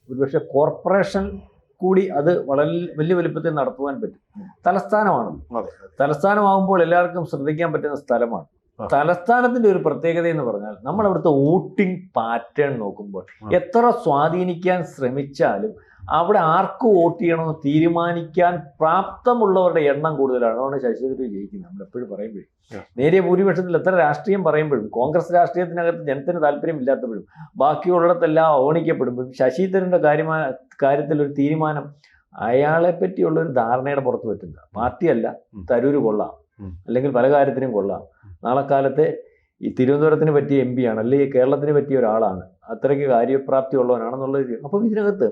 ഒരുപക്ഷെ കോർപ്പറേഷൻ കൂടി അത് വളരെ വലിയ വലുപ്പത്തിൽ നടത്തുവാൻ പറ്റും. തലസ്ഥാനമാണ്. തലസ്ഥാനമാകുമ്പോൾ എല്ലാവർക്കും ശ്രദ്ധിക്കാൻ പറ്റുന്ന സ്ഥലമാണ്. തലസ്ഥാനത്തിന്റെ ഒരു പ്രത്യേകത എന്ന് പറഞ്ഞാൽ നമ്മൾ അവിടുത്തെ വോട്ടിംഗ് പാറ്റേൺ നോക്കുമ്പോൾ എത്ര സ്വാധീനിക്കാൻ ശ്രമിച്ചാലും അവിടെ ആർക്ക് വോട്ട് ചെയ്യണമെന്ന് തീരുമാനിക്കാൻ പ്രാപ്തമുള്ളവരുടെ എണ്ണം കൂടുതലാണ്. അതുകൊണ്ട് ശശി തരൂർ ജയിക്കുന്നത്. നമ്മൾ എപ്പോഴും പറയുമ്പോഴും നേരിയ ഭൂരിപക്ഷത്തിൽ എത്ര രാഷ്ട്രീയം പറയുമ്പോഴും കോൺഗ്രസ് രാഷ്ട്രീയത്തിനകത്ത് ജനത്തിന് താല്പര്യമില്ലാത്തപ്പോഴും ബാക്കിയുള്ളിടത്തെല്ലാം അവഗണിക്കപ്പെടുമ്പോഴും ശശി തരൂരിന്റെ കാര്യത്തിൽ ഒരു തീരുമാനം അയാളെ പറ്റിയുള്ള ഒരു ധാരണയുടെ പുറത്ത് പറ്റുന്ന പാർട്ടിയല്ല. തരൂര് കൊള്ളാം, അല്ലെങ്കിൽ പല കാര്യത്തിനും കൊള്ളാം, നാളെ കാലത്തെ ഈ തിരുവനന്തപുരത്തിന് പറ്റിയ MP ആണ്, അല്ലെങ്കിൽ കേരളത്തിന് പറ്റിയ ഒരാളാണ്, അത്രയ്ക്ക് കാര്യപ്രാപ്തി ഉള്ളവനാണെന്നുള്ളത്. അപ്പോൾ ഇതിനകത്ത്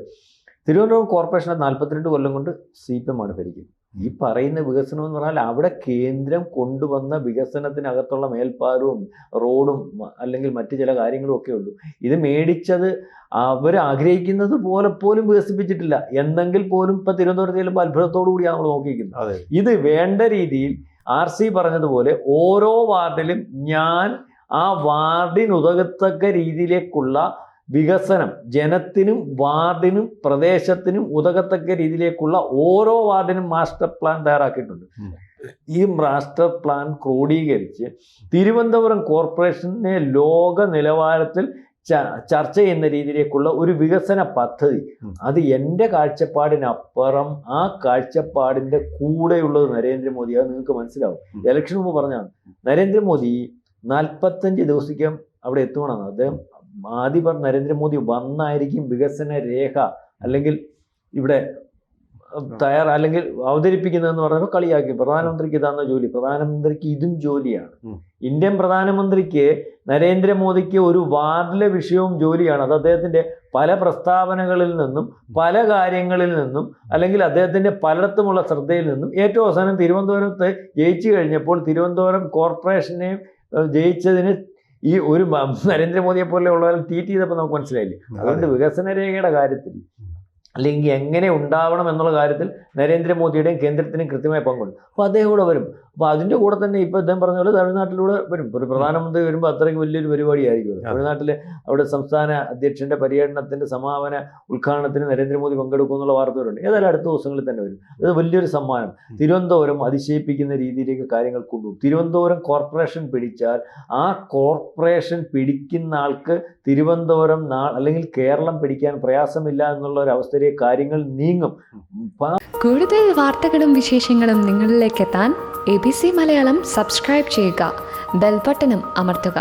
തിരുവനന്തപുരം കോർപ്പറേഷനെ 42 കൊല്ലം കൊണ്ട് CPM ആണ് ഭരിക്കുന്നത്. ഈ പറയുന്ന വികസനം എന്ന് പറഞ്ഞാൽ അവിടെ കേന്ദ്രം കൊണ്ടുവന്ന വികസനത്തിനകത്തുള്ള മേൽപ്പാലവും റോഡും അല്ലെങ്കിൽ മറ്റു ചില കാര്യങ്ങളും ഒക്കെ ഉള്ളൂ. ഇത് മേടിച്ചത് അവർ ആഗ്രഹിക്കുന്നത് പോലെ പോലും വികസിപ്പിച്ചിട്ടില്ല. എന്തെങ്കിൽ പോലും ഇപ്പം തിരുവനന്തപുരത്ത് ചെല്ലുമ്പോൾ അത്ഭുതത്തോടു കൂടിയാണ് നമ്മൾ നോക്കിയിരിക്കുന്നത്. ഇത് വേണ്ട രീതിയിൽ RC പറഞ്ഞതുപോലെ ഓരോ വാർഡിലും ഞാൻ ആ വാർഡിനുതകത്തക്ക രീതിയിലേക്കുള്ള വികസനം, ജനത്തിനും വാർഡിനും പ്രദേശത്തിനും ഉതകത്തക്ക രീതിയിലേക്കുള്ള ഓരോ വാർഡിനും മാസ്റ്റർ പ്ലാൻ തയ്യാറാക്കിയിട്ടുണ്ട്. ഈ മാസ്റ്റർ പ്ലാൻ ക്രോഡീകരിച്ച് തിരുവനന്തപുരം കോർപ്പറേഷനെ ലോക നിലവാരത്തിൽ ചർച്ച ചെയ്യുന്ന രീതിയിലേക്കുള്ള ഒരു വികസന പദ്ധതി, അത് എൻ്റെ കാഴ്ചപ്പാടിനപ്പുറം ആ കാഴ്ചപ്പാടിൻ്റെ കൂടെയുള്ളത് നരേന്ദ്രമോദി. അത് നിങ്ങൾക്ക് മനസ്സിലാവും. ഇലക്ഷൻ മുമ്പ് പറഞ്ഞാണ് നരേന്ദ്രമോദി 45 ദിവസിക്കാം അവിടെ എത്തുകയാണെന്ന്. അദ്ദേഹം ആദ്യം നരേന്ദ്രമോദി വന്നായിരിക്കും വികസന രേഖ അല്ലെങ്കിൽ ഇവിടെ അല്ലെങ്കിൽ അവതരിപ്പിക്കുന്നതെന്ന് പറഞ്ഞപ്പോൾ കളിയാക്കി. പ്രധാനമന്ത്രിക്ക് ഇതാന്ന ജോലി, പ്രധാനമന്ത്രിക്ക് ഇതും ജോലിയാണ്. ഇന്ത്യൻ പ്രധാനമന്ത്രിക്ക് നരേന്ദ്രമോദിക്ക് ഒരു വാർഡിലെ വിഷയവും ജോലിയാണ്. അത് അദ്ദേഹത്തിൻ്റെ പല പ്രസ്താവനകളിൽ നിന്നും പല കാര്യങ്ങളിൽ നിന്നും അല്ലെങ്കിൽ അദ്ദേഹത്തിൻ്റെ പലയിടത്തുമുള്ള ശ്രദ്ധയിൽ നിന്നും ഏറ്റവും അവസാനം തിരുവനന്തപുരത്ത് ജയിച്ചു കഴിഞ്ഞപ്പോൾ തിരുവനന്തപുരം കോർപ്പറേഷനെ ജയിച്ചതിന് ഈ ഒരു നരേന്ദ്രമോദിയെ പോലെ ഉള്ളവരെ ട്വീറ്റ് ചെയ്തപ്പോൾ നമുക്ക് മനസ്സിലായില്ലേ. അതുകൊണ്ട് വികസന രേഖയുടെ കാര്യത്തിൽ അല്ലെങ്കിൽ എങ്ങനെ ഉണ്ടാവണം എന്നുള്ള കാര്യത്തിൽ നരേന്ദ്രമോദിയുടെയും കേന്ദ്രത്തിനും കൃത്യമായ പങ്കുണ്ട്. അപ്പോൾ അദ്ദേഹം കൂടെ വരും. അപ്പോൾ അതിൻ്റെ കൂടെ തന്നെ ഇപ്പോൾ അദ്ദേഹം പറഞ്ഞ പോലെ തമിഴ്നാട്ടിലൂടെ വരും. ഒരു പ്രധാനമന്ത്രി വരുമ്പോൾ അത്രയ്ക്ക് വലിയൊരു പരിപാടിയായിരിക്കും. തമിഴ്നാട്ടിൽ അവിടെ സംസ്ഥാന അധ്യക്ഷൻ്റെ പര്യടനത്തിൻ്റെ സമാപന ഉദ്ഘാടനത്തിന് നരേന്ദ്രമോദി പങ്കെടുക്കും എന്നുള്ള വാർത്തകളുണ്ട്. ഏതായാലും അടുത്ത ദിവസങ്ങളിൽ തന്നെ വരും. അത് വലിയൊരു സമ്മാനം. തിരുവനന്തപുരം അതിശയിപ്പിക്കുന്ന രീതിയിലേക്ക് കാര്യങ്ങൾ കൊണ്ടുപോകും. തിരുവനന്തപുരം കോർപ്പറേഷൻ പിടിച്ചാൽ ആ കോർപ്പറേഷൻ പിടിക്കുന്ന ആൾക്ക് തിരുവനന്തപുരം അല്ലെങ്കിൽ കേരളം പിടിക്കാൻ പ്രയാസമില്ല എന്നുള്ള ഒരു അവസ്ഥയിലേക്ക് കാര്യങ്ങൾ നീങ്ങും. കൂടുതൽ വാർത്തകളും വിശേഷങ്ങളും നിങ്ങളിലേക്ക് എത്താൻ ABC മലയാളം സബ്സ്ക്രൈബ് ചെയ്യുക, ബെൽ ബട്ടണും അമർത്തുക.